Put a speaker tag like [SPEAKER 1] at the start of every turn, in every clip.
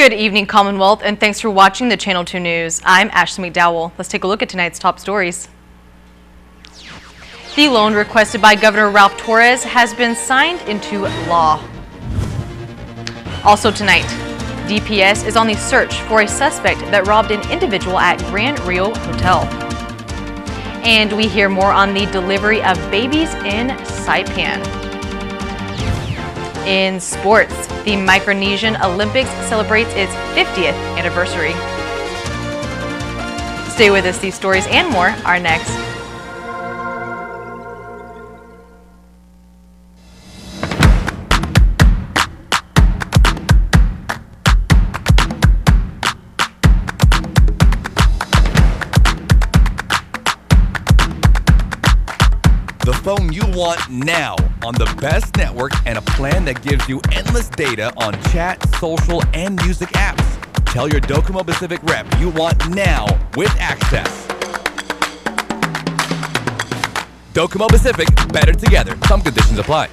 [SPEAKER 1] Good evening, Commonwealth, and thanks for watching the Channel 2 News. I'm Ashley McDowell. Let's take a look at tonight's top stories. The loan requested by Governor Ralph Torres has been signed into law. Also tonight, DPS is on the search for a suspect that robbed an individual at Grand Rio Hotel. And we hear more on the delivery of babies in Saipan. In sports, the Micronesian Olympics celebrates its 50th anniversary. Stay with us, these stories and more are next.
[SPEAKER 2] The phone you want now on the best network and a plan that gives you endless data on chat, social, and music apps. Tell your Docomo Pacific rep you want now with access. Docomo Pacific, better together. Some conditions apply.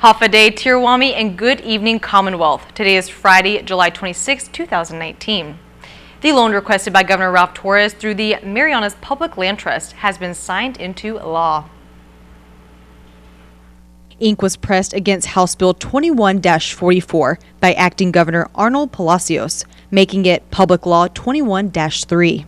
[SPEAKER 1] Hafa-day, Tirwami, and good evening, Commonwealth. Today is Friday, July 26, 2019. The loan requested by Governor Ralph Torres through the Marianas Public Land Trust has been signed into law. Ink was pressed against House Bill 21-44 by Acting Governor Arnold Palacios, making it Public Law 21-3.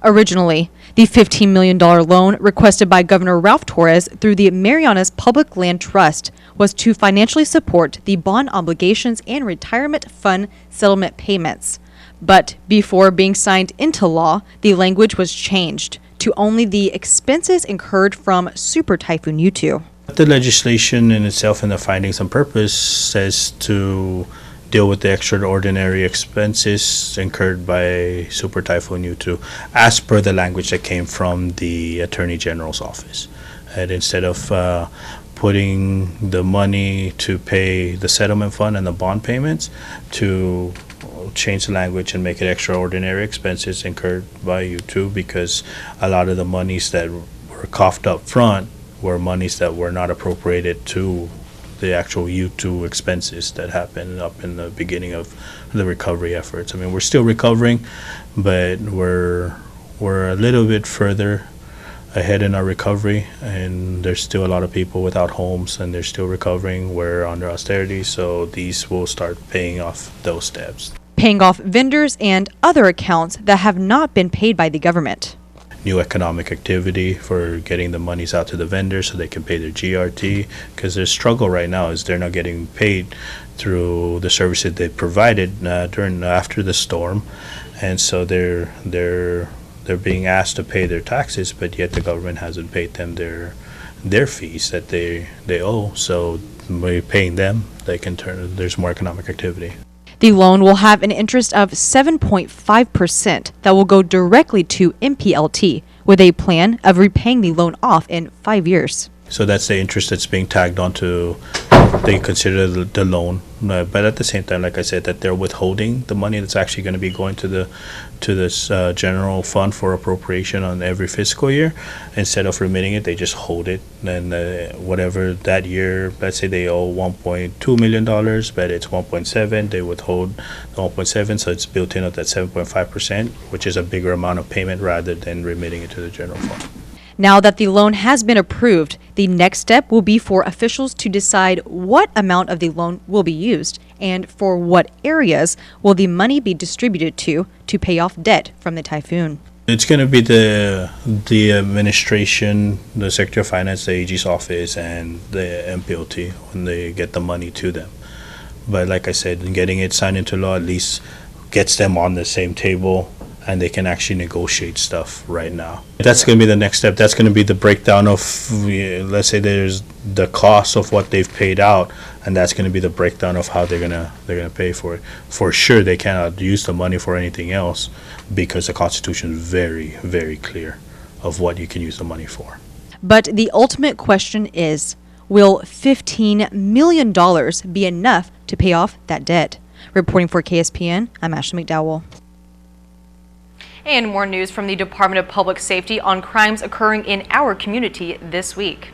[SPEAKER 1] Originally, the $15 million loan requested by Governor Ralph Torres through the Marianas Public Land Trust was to financially support the bond obligations and retirement fund settlement payments. But before being signed into law, the language was changed to only the expenses incurred from Super Typhoon Yutu.
[SPEAKER 3] The legislation in itself and the findings and purpose says to deal with the extraordinary expenses incurred by Super Typhoon Yutu as per the language that came from the Attorney General's office. And instead of putting the money to pay the settlement fund and the bond payments, to change the language and make it extraordinary expenses incurred by Yutu, because a lot of the monies that were coughed up front were monies that were not appropriated to the actual Yutu expenses that happened up in the beginning of the recovery efforts. I mean, we're still recovering, but we're a little bit further ahead in our recovery, and there's still a lot of people without homes, and they're still recovering. We're under austerity, so these will start paying off those debts.
[SPEAKER 1] Paying off vendors and other accounts that have not been paid by the government.
[SPEAKER 3] New economic activity for getting the monies out to the vendors so they can pay their GRT, because their struggle right now is they're not getting paid through the services they provided after the storm, and so they're being asked to pay their taxes, but yet the government hasn't paid them their fees that they owe. So by paying them, they can there's more economic activity.
[SPEAKER 1] The loan will have an interest of 7.5% that will go directly to MPLT, with a plan of repaying the loan off in 5 years.
[SPEAKER 3] So that's the interest that's being tagged onto they consider the loan. But at the same time, like I said, that they're withholding the money that's actually going to be going to this general fund for appropriation on every fiscal year. Instead of remitting it, they just hold it. And whatever that year, let's say they owe $1.2 million, but it's 1.7, they withhold the 1.7, so it's built in at that 7.5%, which is a bigger amount of payment rather than remitting it to the general fund.
[SPEAKER 1] Now that the loan has been approved, the next step will be for officials to decide what amount of the loan will be used and for what areas will the money be distributed to pay off debt from the typhoon.
[SPEAKER 3] It's going to be the administration, the Secretary of Finance, the AG's office, and the MPOT when they get the money to them. But like I said, getting it signed into law at least gets them on the same table, and they can actually negotiate stuff right now. That's going to be the next step. That's going to be the breakdown of, let's say there's the cost of what they've paid out, and that's going to be the breakdown of how they're gonna pay for it. For sure, they cannot use the money for anything else because the Constitution is very, very clear of what you can use the money for.
[SPEAKER 1] But the ultimate question is, will $15 million be enough to pay off that debt? Reporting for KSPN, I'm Ashley McDowell.
[SPEAKER 4] And more news from the Department of Public Safety on crimes occurring in our community this week.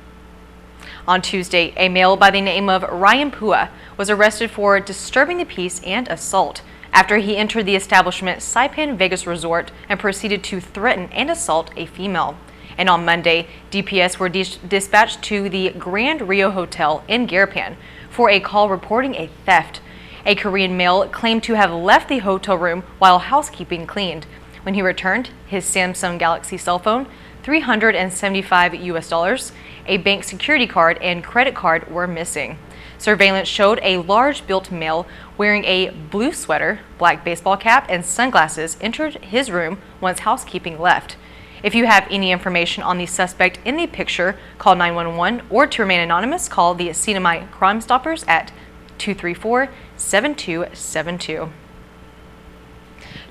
[SPEAKER 4] On Tuesday, a male by the name of Ryan Pua was arrested for disturbing the peace and assault after he entered the establishment Saipan Vegas Resort and proceeded to threaten and assault a female. And on Monday, DPS were dispatched to the Grand Rio Hotel in Garapan for a call reporting a theft. A Korean male claimed to have left the hotel room while housekeeping cleaned. When he returned, his Samsung Galaxy cell phone, $375, a bank security card, and credit card were missing. Surveillance showed a large-built male wearing a blue sweater, black baseball cap, and sunglasses entered his room once housekeeping left. If you have any information on the suspect in the picture, call 911, or to remain anonymous, call the Sinamai Crime Stoppers at 234-7272.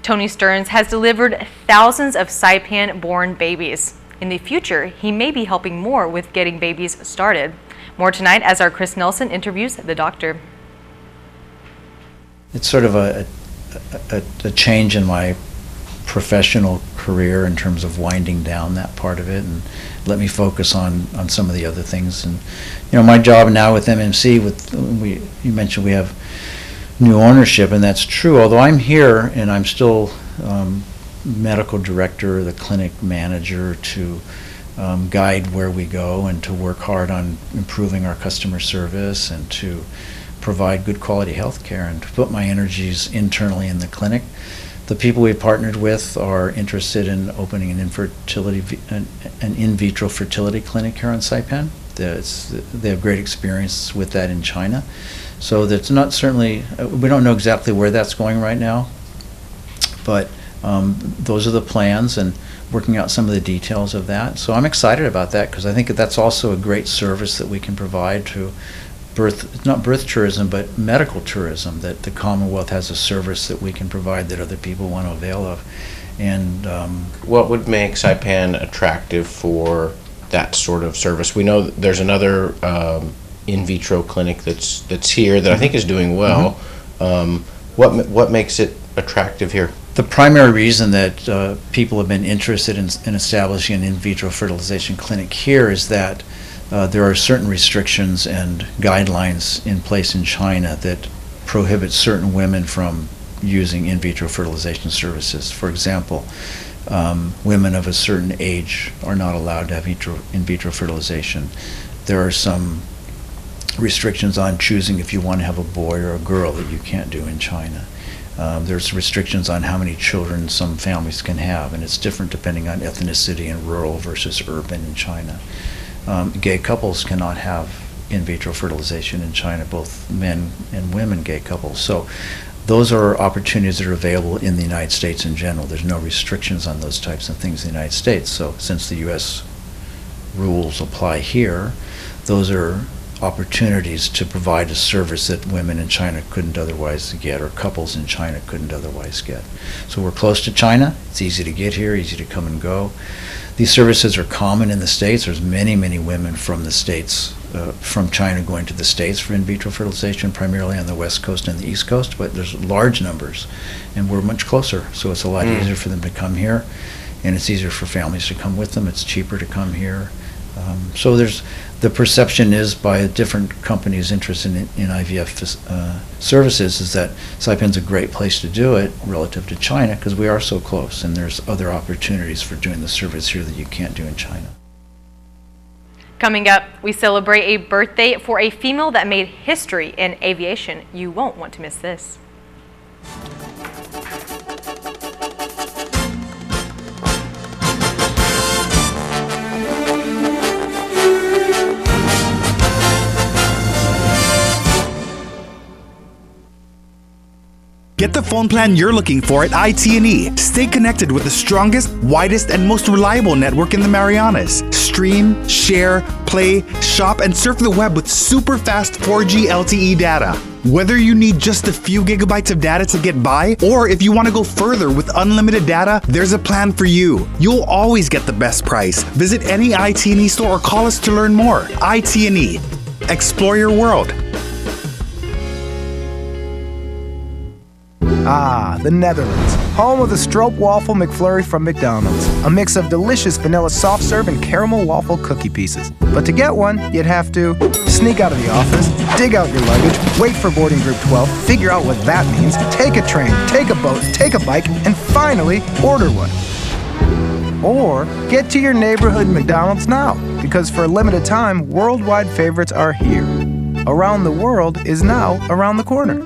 [SPEAKER 4] Tony Stearns has delivered thousands of Saipan-born babies. In the future, he may be helping more with getting babies started. More tonight as our Chris Nelson interviews the doctor.
[SPEAKER 5] It's sort of a change in my professional career in terms of winding down that part of it and let me focus on some of the other things. And my job now with MMC, you mentioned we have new ownership, and that's true. Although I'm here and I'm still medical director, the clinic manager, to guide where we go and to work hard on improving our customer service and to provide good quality health care and to put my energies internally in the clinic. The people we partnered with are interested in opening an in vitro fertility clinic here on Saipan. They have great experience with that in China. So that's not certainly, we don't know exactly where that's going right now, but those are the plans and working out some of the details of that. So I'm excited about that because I think that's also a great service that we can provide to not birth tourism, but medical tourism, that the Commonwealth has a service that we can provide that other people want to avail of. And
[SPEAKER 6] what would make Saipan attractive for that sort of service? We know that there's another in vitro clinic that's here that I think is doing well. What makes it attractive here?
[SPEAKER 5] The primary reason that people have been interested in establishing an in vitro fertilization clinic here is that there are certain restrictions and guidelines in place in China that prohibit certain women from using in vitro fertilization services. For example, women of a certain age are not allowed to have in vitro fertilization. There are some restrictions on choosing if you want to have a boy or a girl that you can't do in China. There's restrictions on how many children some families can have, and it's different depending on ethnicity and rural versus urban in China. Gay couples cannot have in vitro fertilization in China, both men and women gay couples. So those are opportunities that are available in the United States in general. There's no restrictions on those types of things in the United States. So since the U.S. rules apply here, those are opportunities to provide a service that women in China couldn't otherwise get, or couples in China couldn't otherwise get. So we're close to China. It's easy to get here, easy to come and go. These services are common in the States. There's many, many women from the States from China going to the States for in vitro fertilization, primarily on the West Coast and the East Coast, but there's large numbers, and we're much closer, so it's a lot easier for them to come here, and it's easier for families to come with them. It's cheaper to come here. So the perception is by different companies interested in IVF services is that Saipan's a great place to do it relative to China because we are so close, and there's other opportunities for doing the service here that you can't do in China.
[SPEAKER 4] Coming up, we celebrate a birthday for a female that made history in aviation. You won't want to miss this.
[SPEAKER 7] Get the phone plan you're looking for at IT&E. Stay connected with the strongest, widest, and most reliable network in the Marianas. Stream, share, play, shop, and surf the web with super fast 4G LTE data. Whether you need just a few gigabytes of data to get by, or if you want to go further with unlimited data, there's a plan for you. You'll always get the best price. Visit any IT&E store or call us to learn more. IT&E. Explore your world.
[SPEAKER 8] Ah, the Netherlands, home of the Stroopwafel McFlurry from McDonald's. A mix of delicious vanilla soft serve and caramel waffle cookie pieces. But to get one, you'd have to sneak out of the office, dig out your luggage, wait for boarding group 12, figure out what that means, take a train, take a boat, take a bike, and finally order one. Or get to your neighborhood McDonald's now, because for a limited time, worldwide favorites are here. Around the world is now around the corner.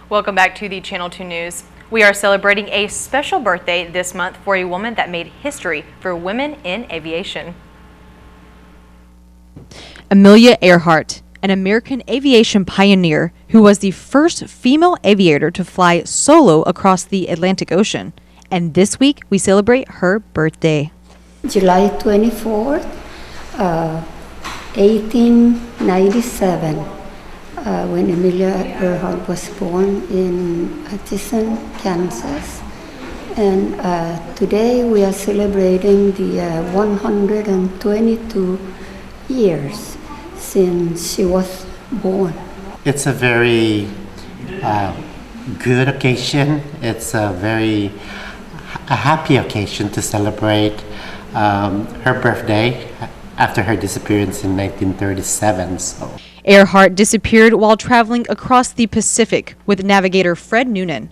[SPEAKER 4] Welcome back to the Channel 2 News. We are celebrating a special birthday this month for a woman that made history for women in aviation.
[SPEAKER 1] Amelia Earhart, an American aviation pioneer who was the first female aviator to fly solo across the Atlantic Ocean. And this week, we celebrate her birthday.
[SPEAKER 9] July 24th, 1897. When Amelia Earhart was born in Atchison, Kansas. And today we are celebrating the 122 years since she was born.
[SPEAKER 10] It's a very good occasion. It's a happy occasion to celebrate her birthday after her disappearance in 1937. So.
[SPEAKER 1] Earhart disappeared while traveling across the Pacific with navigator Fred Noonan.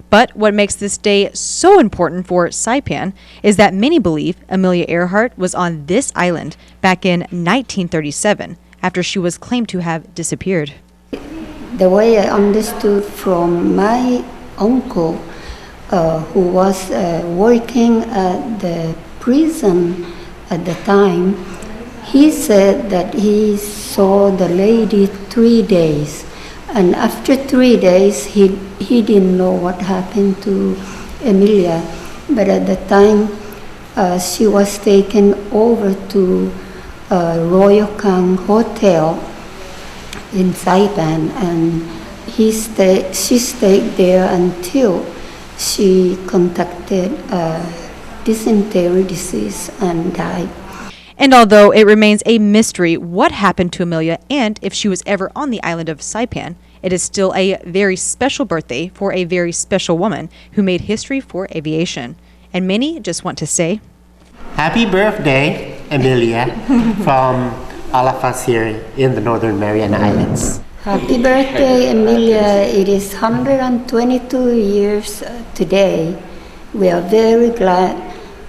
[SPEAKER 1] But what makes this day so important for Saipan is that many believe Amelia Earhart was on this island back in 1937 after she was claimed to have disappeared.
[SPEAKER 9] The way I understood from my uncle, who was working at the prison at the time, he said that he saw the lady 3 days, and after 3 days he didn't know what happened to Amelia, but at the time she was taken over to Royal Kang Hotel in Saipan, and she stayed there until she contracted dysentery disease and died.
[SPEAKER 1] And although it remains a mystery what happened to Amelia and if she was ever on the island of Saipan, it is still a very special birthday for a very special woman who made history for aviation. And many just want to say,
[SPEAKER 10] Happy birthday, Amelia, from all of us here in the Northern Mariana Islands.
[SPEAKER 9] Happy birthday, Amelia. It is 122 years today. We are very glad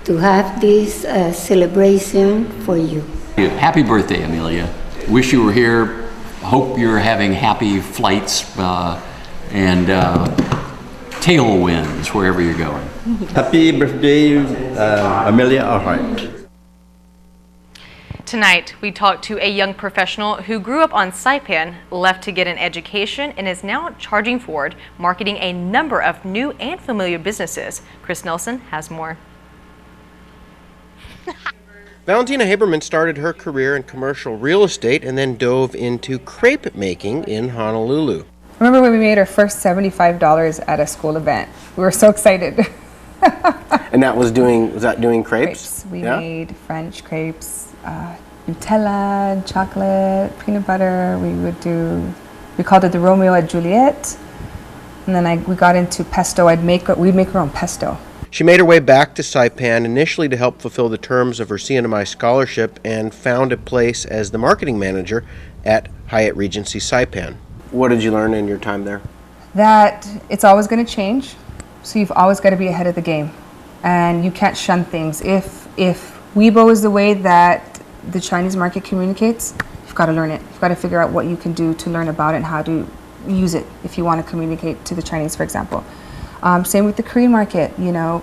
[SPEAKER 9] to have this celebration for you.
[SPEAKER 11] Happy birthday, Amelia. Wish you were here. Hope you're having happy flights and tailwinds wherever you're going.
[SPEAKER 12] Happy birthday, Amelia Earhart.
[SPEAKER 4] Tonight, we talked to a young professional who grew up on Saipan, left to get an education, and is now charging forward, marketing a number of new and familiar businesses. Chris Nelson has more.
[SPEAKER 6] Valentina Haberman started her career in commercial real estate and then dove into crepe making in Honolulu.
[SPEAKER 12] I remember when we made our first $75 at a school event. We were so excited.
[SPEAKER 6] And that was doing crepes?
[SPEAKER 12] We made French crepes, Nutella, chocolate, peanut butter. We called it the Romeo and Juliet. And then we got into pesto. We'd make our own pesto.
[SPEAKER 6] She made her way back to Saipan initially to help fulfill the terms of her CNMI scholarship and found a place as the marketing manager at Hyatt Regency Saipan. What did you learn in your time there?
[SPEAKER 12] That it's always going to change, so you've always got to be ahead of the game, and you can't shun things. If Weibo is the way that the Chinese market communicates, you've got to learn it. You've got to figure out what you can do to learn about it and how to use it if you want to communicate to the Chinese, for example. Same with the Korean market,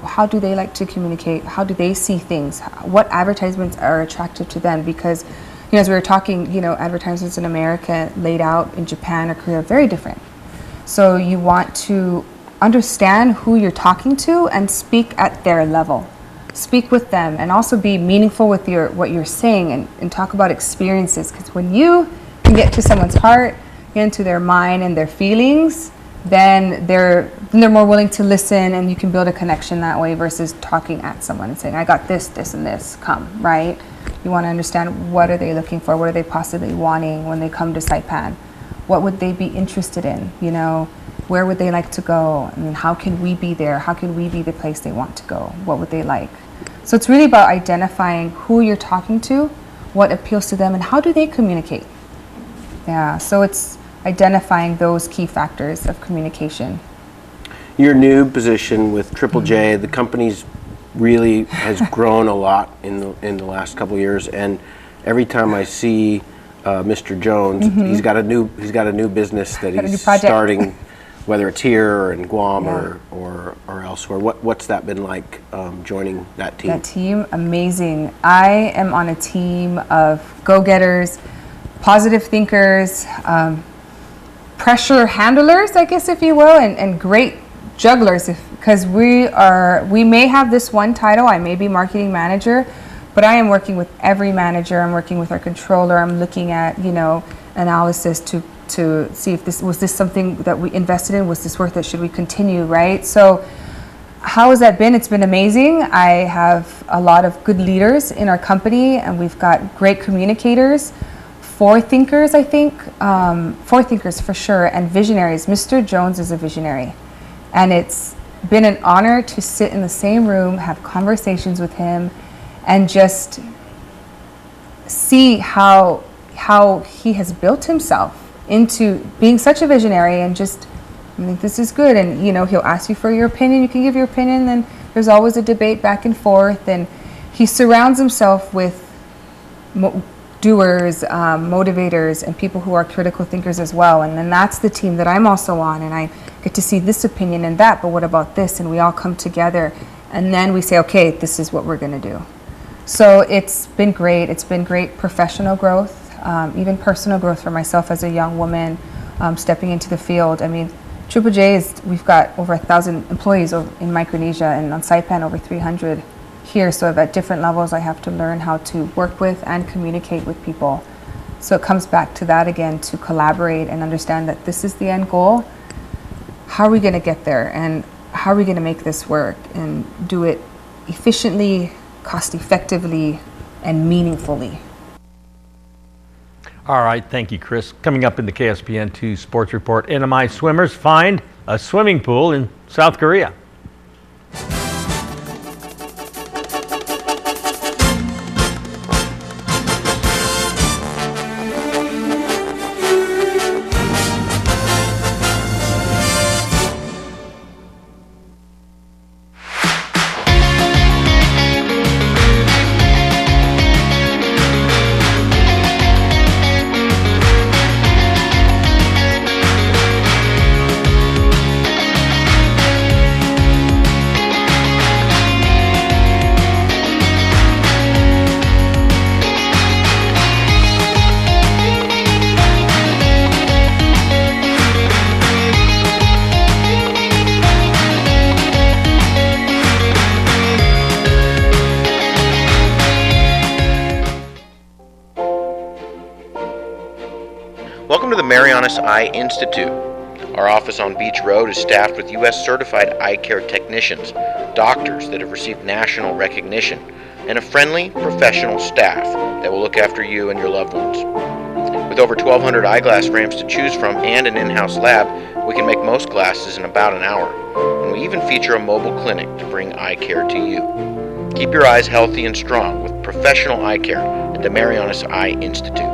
[SPEAKER 12] how do they like to communicate? How do they see things? What advertisements are attractive to them? Because, as we were talking, advertisements in America laid out in Japan or Korea are very different. So you want to understand who you're talking to and speak at their level. Speak with them and also be meaningful with what you're saying and talk about experiences. Because when you can get to someone's heart, get into their mind and their feelings, then they're more willing to listen, and you can build a connection that way versus talking at someone and saying, I got this, this, and this, come, right? You want to understand, what are they looking for? What are they possibly wanting when they come to Saipan? What would they be interested in? Where would they like to go? I mean, how can we be there? How can we be the place they want to go? What would they like? So it's really about identifying who you're talking to, what appeals to them, and how do they communicate? Yeah, so it's identifying those key factors of communication.
[SPEAKER 6] Your new position with Triple J, the company's really has grown a lot in the last couple of years, and every time I see Mr. Jones, he's got a new business that he's starting, whether it's here or in Guam or elsewhere. What's that been like, joining that team?
[SPEAKER 12] That team, amazing. I am on a team of go-getters, positive thinkers, pressure handlers, I guess, if you will, and great jugglers, because we may have this one title. I may be marketing manager, but I am working with every manager. I'm working with our controller. I'm looking at analysis to see if this was something that we invested in. Was this worth it? Should we continue? Right. So how has that been? It's been amazing. I have a lot of good leaders in our company, and we've got great communicators. Forethinkers, I think. Forethinkers for sure, and visionaries. Mr. Jones is a visionary. And it's been an honor to sit in the same room, have conversations with him, and just see how he has built himself into being such a visionary, and just, I think this is good. And, he'll ask you for your opinion. You can give your opinion. Then there's always a debate back and forth. And he surrounds himself with doers, motivators, and people who are critical thinkers as well. And then that's the team that I'm also on, and I get to see this opinion and that, but what about this? And we all come together, and then we say, okay, this is what we're going to do. So it's been great. It's been great professional growth, even personal growth for myself as a young woman, stepping into the field. I mean, Triple J we've got over 1,000 employees in Micronesia, and on Saipan over 300 here. So at different levels, I have to learn how to work with and communicate with people. So it comes back to that again, to collaborate and understand that this is the end goal. How are we going to get there, and how are we going to make this work and do it efficiently, cost effectively, and meaningfully?
[SPEAKER 13] All right, thank you, Chris. Coming up in the KSPN2 Sports Report, NMI swimmers find a swimming pool in South Korea.
[SPEAKER 6] Marianas Eye Institute. Our office on Beach Road is staffed with U.S. certified eye care technicians, doctors that have received national recognition, and a friendly, professional staff that will look after you and your loved ones. With over 1,200 eyeglass frames to choose from and an in-house lab, we can make most glasses in about an hour. And we even feature a mobile clinic to bring eye care to you. Keep your eyes healthy and strong with professional eye care at the Marianas Eye Institute.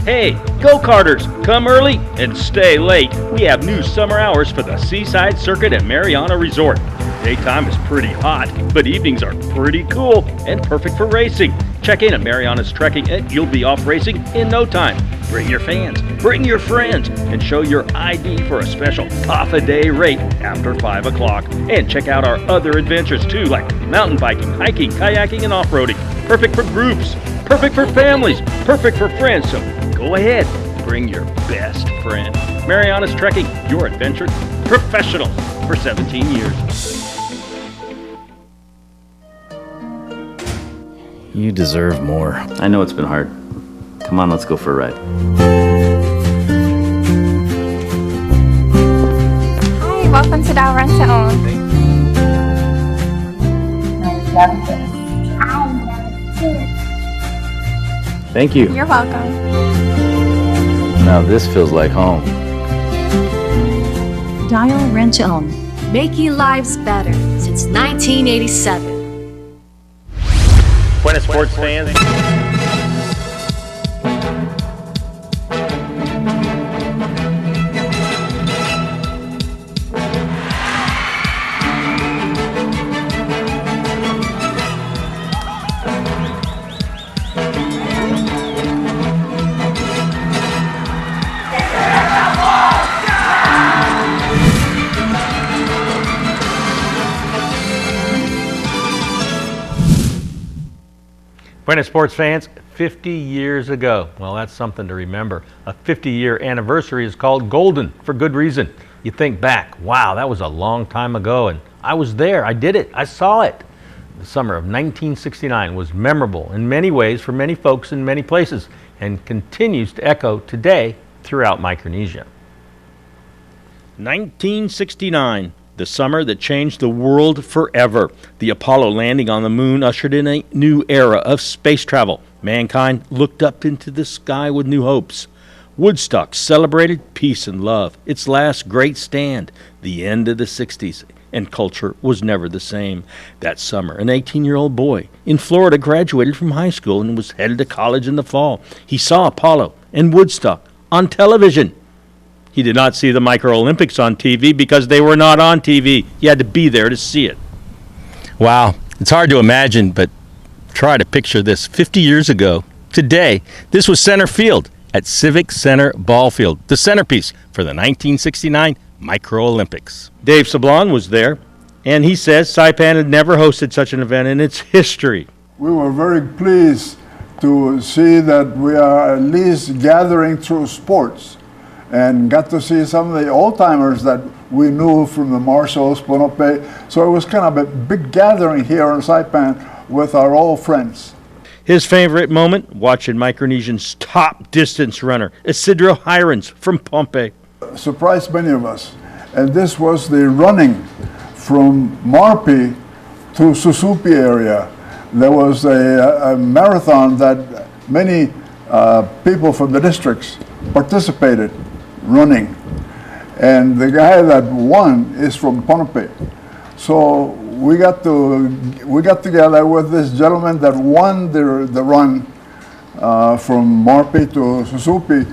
[SPEAKER 14] Hey, go-karters, come early and stay late. We have new summer hours for the Seaside Circuit at Mariana Resort. Daytime is pretty hot, but evenings are pretty cool and perfect for racing. Check in at Mariana's Trekking and you'll be off racing in no time. Bring your fans, bring your friends, and show your ID for a special half-a-day rate after 5 o'clock. And check out our other adventures too, like mountain biking, hiking, kayaking, and off-roading. Perfect for groups, perfect for families, perfect for friends. So go ahead, bring your best friend. Mariana's Trekking, your adventure professionals for 17 years.
[SPEAKER 15] You deserve more. I know it's been hard. Come on, let's go for a ride.
[SPEAKER 16] Hi, welcome to Dow Rent to Own.
[SPEAKER 15] Thank you.
[SPEAKER 16] You're welcome.
[SPEAKER 15] Now this feels like home.
[SPEAKER 17] Dial Rent to Own, making lives better since 1987.
[SPEAKER 14] Buenas sports fans.
[SPEAKER 13] Buenas sports fans, 50 years ago. Well, that's something to remember. A 50-year anniversary is called golden for good reason. You think back, wow, that was a long time ago, and I was there. I did it. I saw it. The summer of 1969 was memorable in many ways for many folks in many places and continues to echo today throughout Micronesia.
[SPEAKER 14] 1969. The summer that changed the world forever. The Apollo landing on the moon ushered in a new era of space travel. Mankind looked up into the sky with new hopes. Woodstock celebrated peace and love, its last great stand, the end of the 60s, and culture was never the same. That summer, an 18-year-old boy in Florida graduated from high school and was headed to college in the fall. He saw Apollo and Woodstock on television. He did not see the Micro Olympics on TV because they were not on TV. You had to be there to see it.
[SPEAKER 18] Wow, it's hard to imagine, but try to picture this. 50 years ago, today, this was center field at Civic Center Ball Field, the centerpiece for the 1969 Micro Olympics.
[SPEAKER 14] Dave Sablon was there, and he says Saipan had never hosted such an event in its history.
[SPEAKER 19] We were very pleased to see that we are at least gathering through sports, and got to see some of the old-timers that we knew from the Marshalls, Ponope. So it was kind of a big gathering here in Saipan with our old friends.
[SPEAKER 14] His favorite moment, watching Micronesian's top distance runner, Isidro Hirons from Pohnpei.
[SPEAKER 19] Surprised many of us. And this was the running from Marpi to Susupi area. There was a marathon that many people from the districts participated running, and the guy that won is from Pohnpei. So we got together with this gentleman that won the run from Marpi to Susupi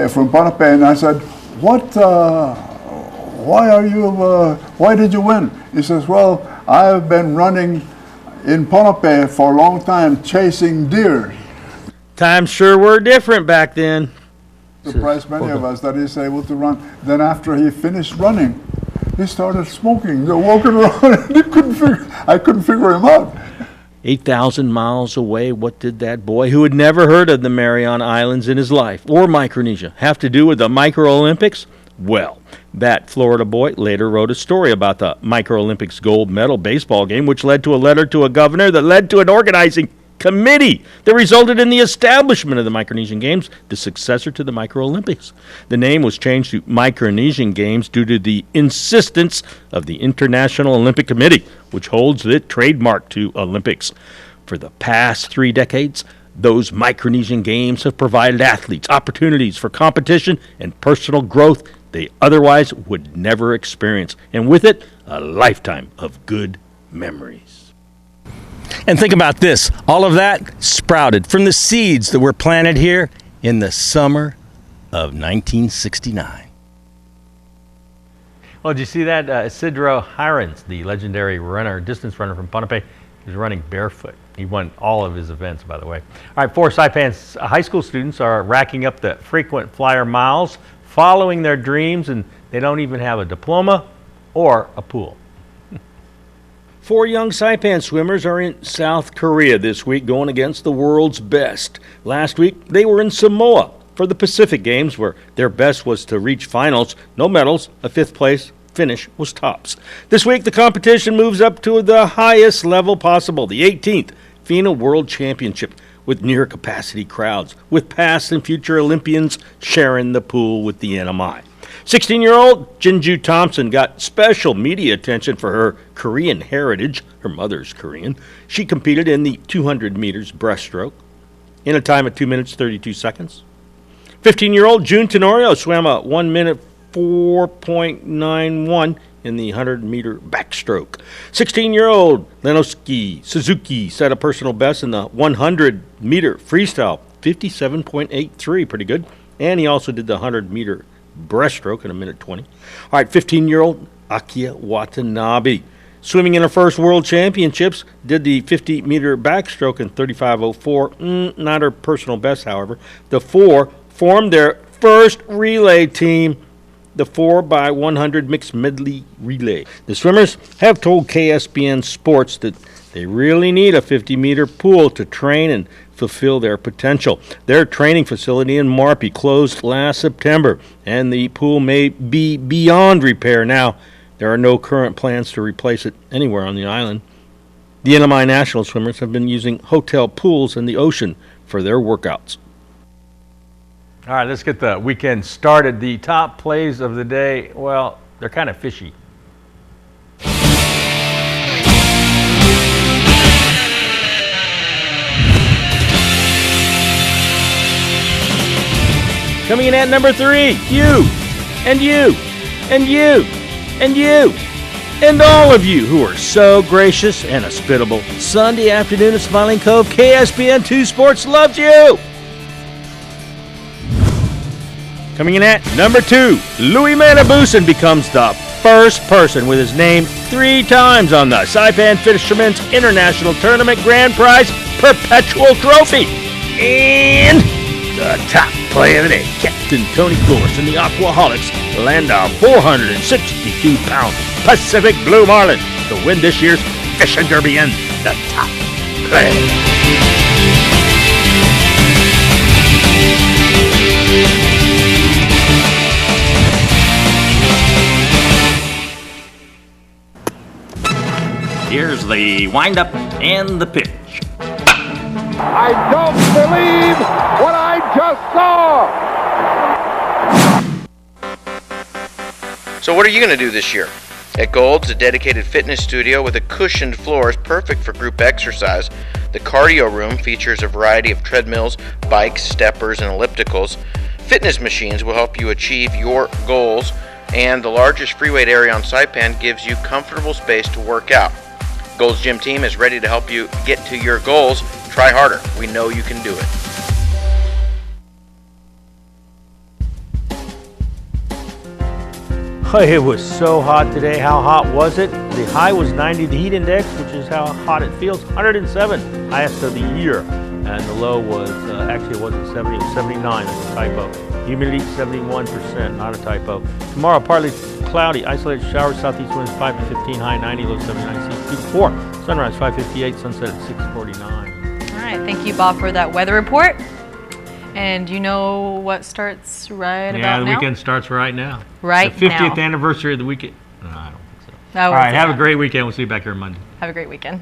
[SPEAKER 19] from Pohnpei, and I said, why did you win? He says, well, I've been running in Pohnpei for a long time chasing deer.
[SPEAKER 14] Times sure were different back then.
[SPEAKER 19] Surprised many of us that he's able to run. Then after he finished running, he started smoking. They're walking around, and I couldn't figure him out.
[SPEAKER 14] 8,000 miles away, what did that boy, who had never heard of the Mariana Islands in his life, or Micronesia, have to do with the Micro Olympics? Well, that Florida boy later wrote a story about the Micro Olympics gold medal baseball game, which led to a letter to a governor that led to an organizing
[SPEAKER 18] Committee that resulted in the establishment of the Micronesian Games, the successor to the Micro Olympics. The name was changed to Micronesian Games due to the insistence of the International Olympic Committee, which holds the trademark to Olympics. For the past 3 decades, those Micronesian Games have provided athletes opportunities for competition and personal growth they otherwise would never experience, and with it, a lifetime of good memories. And think about this, all of that sprouted from the seeds that were planted here in the summer of 1969.
[SPEAKER 13] Well, did you see that? Isidro Hirons, the legendary distance runner from Ponape, is running barefoot. He won all of his events, by the way. All right, 4 Saipan's high school students are racking up the frequent flyer miles, following their dreams, and they don't even have a diploma or a pool.
[SPEAKER 18] 4 young Saipan swimmers are in South Korea this week going against the world's best. Last week, they were in Samoa for the Pacific Games, where their best was to reach finals. No medals, a 5th place finish was tops. This week, the competition moves up to the highest level possible, the 18th FINA World Championship, with near-capacity crowds, with past and future Olympians sharing the pool with the NMI. 16-year-old Jinju Thompson got special media attention for her Korean heritage. Her mother's Korean. She competed in the 200 meters breaststroke in a time of 2 minutes 32 seconds. 15-year-old June Tenorio swam a 1 minute 4.91 in the 100-meter backstroke. 16-year-old Lenosuke Suzuki set a personal best in the 100-meter freestyle, 57.83, pretty good. And he also did the 100-meter breaststroke in a minute 20. All right, 15-year-old Akia Watanabe, swimming in her first World Championships, did the 50-meter backstroke in 35.04. Not her personal best, however. The 4 formed their first relay team, the 4x100 mixed medley relay. The swimmers have told KSBN Sports that they really need a 50-meter pool to train and fulfill their potential. Their training facility in Marpi closed last September, and the pool may be beyond repair now. There are no current plans to replace it anywhere on the island. The NMI national swimmers have been using hotel pools in the ocean for their workouts.
[SPEAKER 13] All right, let's get the weekend started. The top plays of the day, well, they're kind of fishy. Coming in at number 3, you, and you, and you, and you, and all of you who are so gracious and hospitable. Sunday afternoon at Smiling Cove, KSBN 2 Sports loves you. Coming in at number 2, Louis Manabusen becomes the first person with his name 3 times on the Saipan Fishermen's International Tournament Grand Prize Perpetual Trophy. And the top play of the day, Captain Tony Flores and the Aquaholics land a 462-pound Pacific Blue Marlin to win this year's Fishing Derby and the top play.
[SPEAKER 11] Here's the windup and the pitch.
[SPEAKER 20] I don't believe what I just saw!
[SPEAKER 6] So what are you going to do this year? At Gold's, a dedicated fitness studio with a cushioned floor is perfect for group exercise. The cardio room features a variety of treadmills, bikes, steppers, and ellipticals. Fitness machines will help you achieve your goals, and the largest free weight area on Saipan gives you comfortable space to work out. Gold's Gym team is ready to help you get to your goals. Try harder. We know you can do it.
[SPEAKER 13] It was so hot today. How hot was it? The high was 90. The heat index, which is how hot it feels, 107, highest of the year. And the low was, actually it wasn't 70, it was 79, that's a typo. Humidity 71%, not a typo. Tomorrow, partly cloudy, isolated showers, southeast winds 5 to 15, high 90, low 79, seas 2 to 4. Sunrise 5:58, sunset at 6:49.
[SPEAKER 4] All right, thank you, Bob, for that weather report. And you know what starts right about now?
[SPEAKER 13] Yeah, the weekend starts right now.
[SPEAKER 4] Right
[SPEAKER 13] now. The 50th
[SPEAKER 4] now.
[SPEAKER 13] anniversary of the weekend. No, I don't think so.
[SPEAKER 4] All
[SPEAKER 13] right, have a great weekend. We'll see you back here Monday.
[SPEAKER 4] Have a great weekend.